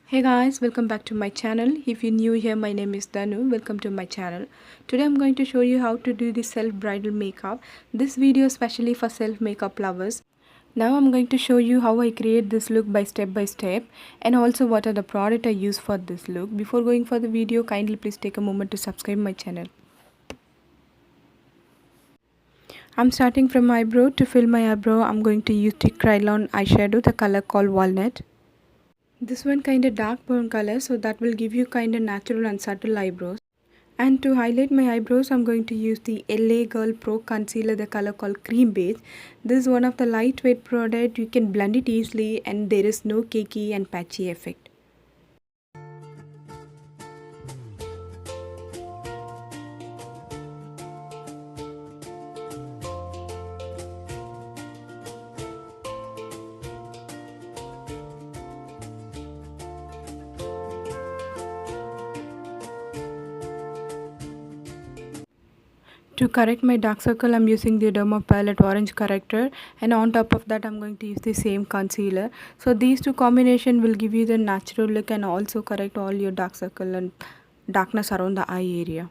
Hey guys, welcome back to my channel. If you're new here, my name is Danu. Welcome to my channel. Today I'm going to show you how to do the self bridal makeup. This video is especially for self makeup lovers. Now I'm going to show you how I create this look by step and also what are the product I use for this look. Before going for the video, kindly please take a moment to subscribe my channel. I'm starting from my eyebrow. To fill my eyebrow, I'm going to use the Krylon eyeshadow, the color called Walnut. This one kind of dark brown color, so that will give you kind of natural and subtle eyebrows. And to highlight my eyebrows, I'm going to use the LA Girl Pro Concealer, the color called Cream Beige. This is one of the lightweight product. You can blend it easily and there is no cakey and patchy effect. To correct my dark circle, I'm using the Derma Palette Orange Corrector, and on top of that I'm going to use the same concealer. So these two combination will give you the natural look and also correct all your dark circle and darkness around the eye area.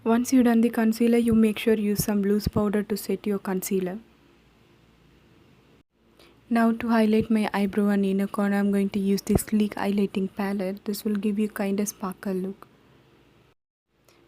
Once you've done the concealer, you make sure you use some loose powder to set your concealer. Now to highlight my eyebrow and inner corner, I'm going to use this sleek highlighting palette. This will give you kind of sparkle look.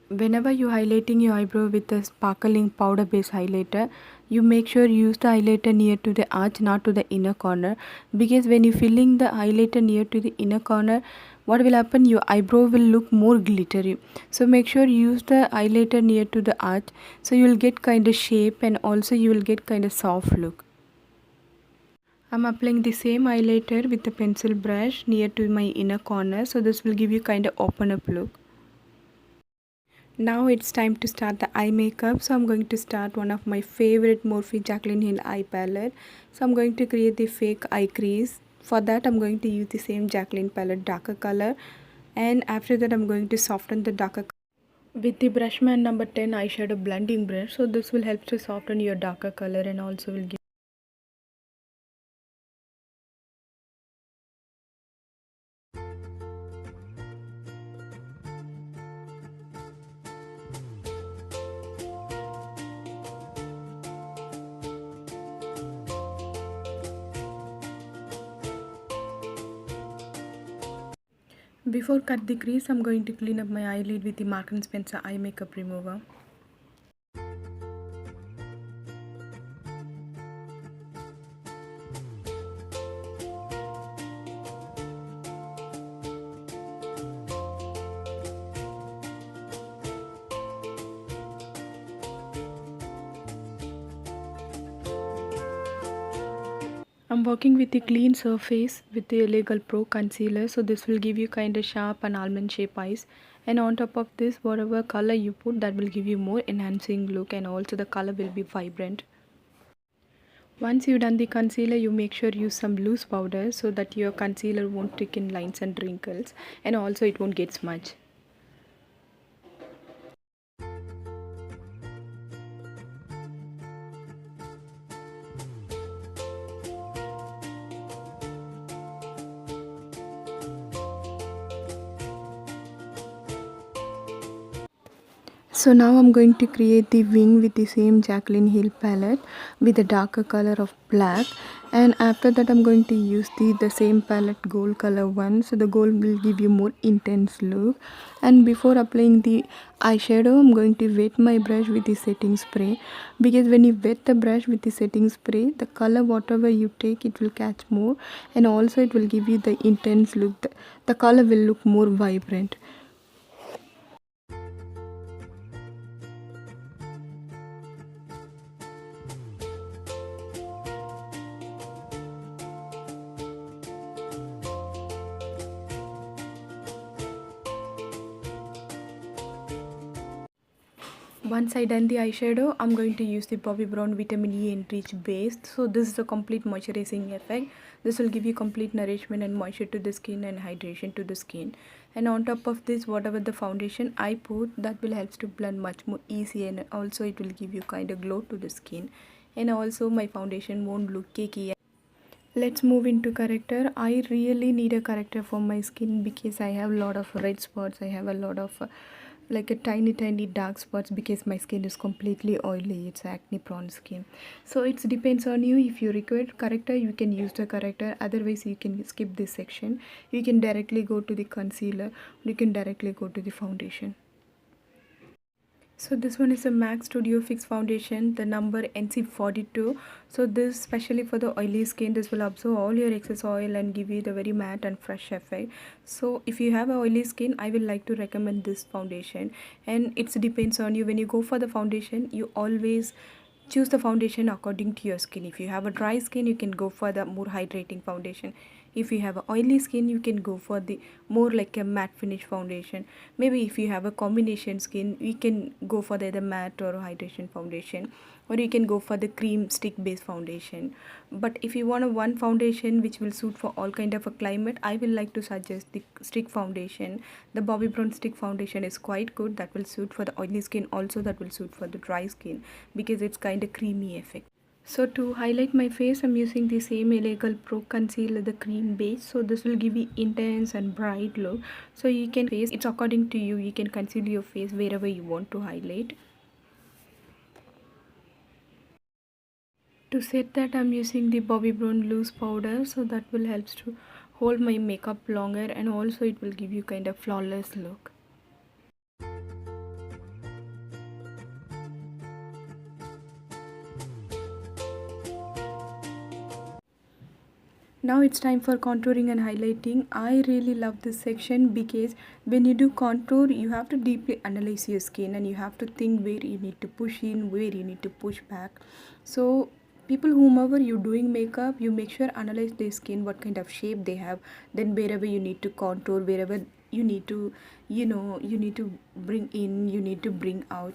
Whenever you're highlighting your eyebrow with a sparkling powder based highlighter, you make sure you use the highlighter near to the arch, not to the inner corner, because when you're filling the highlighter near to the inner corner, what will happen, your eyebrow will look more glittery. So make sure you use the highlighter near to the arch, so you will get kind of shape and also you will get kind of soft look. I'm applying the same highlighter with the pencil brush near to my inner corner, so this will give you kind of open up look. Now it's time to start the eye makeup. So I'm going to start one of my favorite Morphy Jacklynhill eye palette. So I'm going to create the fake eye crease. For that I'm going to use the same Jaclyn palette darker color, and after that I'm going to soften the darker color with the Brushman number 10 eyeshadow blending brush. So this will help to soften your darker color and also will give. Before cut the crease, I'm going to clean up my eyelid with the Marks & Spencer eye makeup remover. I'm working with the clean surface with the Illegal Pro concealer, so this will give you kind of sharp and almond shape eyes, and on top of this whatever color you put, that will give you more enhancing look and also the color will be vibrant. Once you've done the concealer, you make sure you use some loose powder so that your concealer won't take in lines and wrinkles, and also it won't get smudged. So now I'm going to create the wing with the same Jacklynhill palette with a darker color of black, and after that I'm going to use the same palette gold color one, so the gold will give you more intense look. And before applying the eyeshadow, I'm going to wet my brush with the setting spray, because when you wet the brush with the setting spray, the color whatever you take, it will catch more, and also it will give you the intense look. The color will look more vibrant. Once I done the eyeshadow, I'm going to use the Bobbi Brown Vitamin E Enrich base. So this is a complete moisturizing effect. This will give you complete nourishment and moisture to the skin and hydration to the skin. And on top of this, whatever the foundation I put, that will help to blend much more easy, and also it will give you kind of glow to the skin. And also my foundation won't look cakey. Let's move into corrector. I really need a corrector for my skin because I have a lot of red spots. I have a lot of like a tiny dark spots because my skin is completely oily. It's acne prone skin. So it depends on you. If you require corrector, you can use the corrector. Otherwise you can skip this section. You can directly go to the concealer. You can directly go to the foundation. So this one is a MAC Studio Fix foundation, the number NC42. So this especially for the oily skin, this will absorb all your excess oil and give you the very matte and fresh effect. So if you have a oily skin, I will like to recommend this foundation. And it depends on you. When you go for the foundation, you always choose the foundation according to your skin. If you have a dry skin, you can go for the more hydrating foundation. If you have a oily skin, you can go for the more like a matte finish foundation. Maybe if you have a combination skin, you can go for the matte or hydration foundation, or you can go for the cream stick base foundation. But if you want a one foundation which will suit for all kind of a climate, I will like to suggest the stick foundation. The Bobbi Brown stick foundation is quite good. That will suit for the oily skin, also that will suit for the dry skin because it's kind of creamy effect. So to highlight my face, I'm using the same Illegal Pro Concealer, the cream base. So this will give you intense and bright look. So you can face, it's according to you. You can conceal your face wherever you want to highlight. To set that, I'm using the Bobbi Brown loose powder. So that will help to hold my makeup longer, and also it will give you kind of flawless look. Now it's time for contouring and highlighting. I really love this section because when you do contour, you have to deeply analyze your skin and you have to think where you need to push in, where you need to push back. So people whomever you're doing makeup, you make sure analyze their skin, what kind of shape they have. Then wherever you need to contour, wherever you need to, you need to bring in, you need to bring out.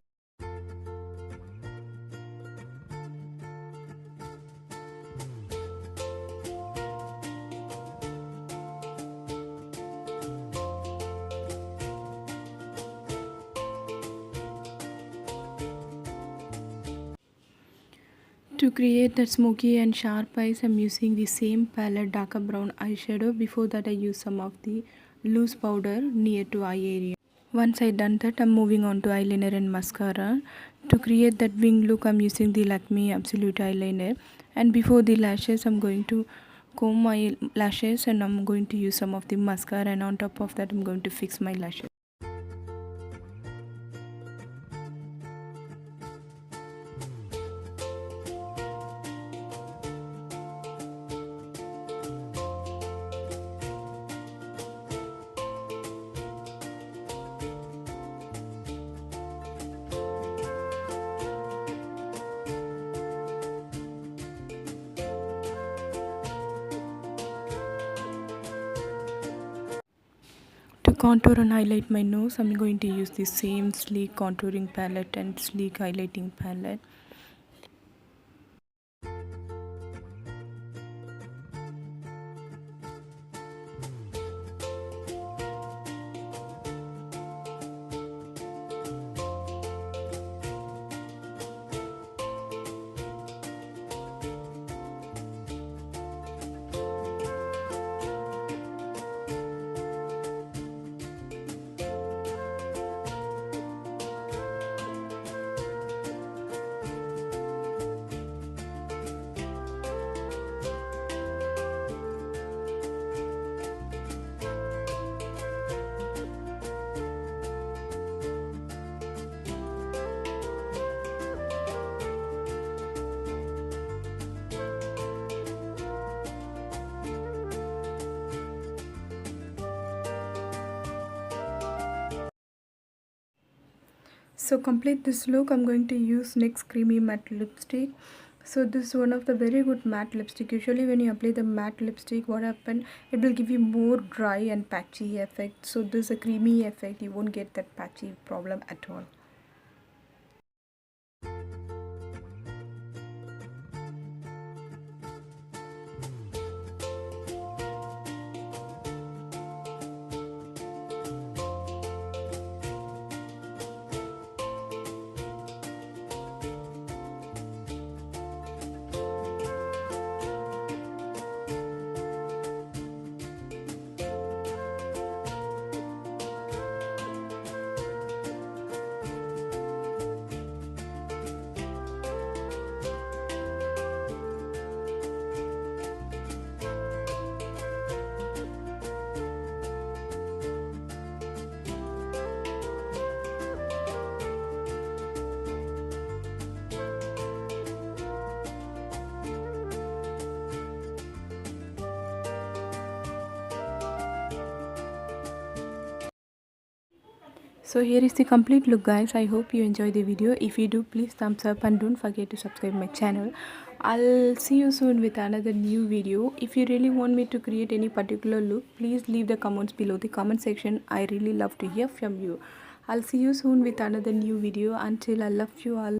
To create that smoky and sharp eyes, I'm using the same palette darker brown eyeshadow. Before that, I use some of the loose powder near to eye area. Once I done that, I'm moving on to eyeliner and mascara. To create that wing look, I'm using the Lakme Absolute eyeliner. And before the lashes, I'm going to comb my lashes and I'm going to use some of the mascara, and on top of that, I'm going to fix my lashes. To contour and highlight my nose, I'm going to use the same sleek contouring palette and sleek highlighting palette. So complete this look, I'm going to use NYX creamy matte lipstick. So this is one of the very good matte lipstick. Usually when you apply the matte lipstick, what happen, it will give you more dry and patchy effect. So this is a creamy effect, you won't get that patchy problem at all. So here is the complete look, guys. I hope you enjoy the video. If you do, please thumbs up and don't forget to subscribe my channel. I'll see you soon with another new video. If you really want me to create any particular look, please leave the comments below the comment section. I really love to hear from you. I'll see you soon with another new video. Until I love you all.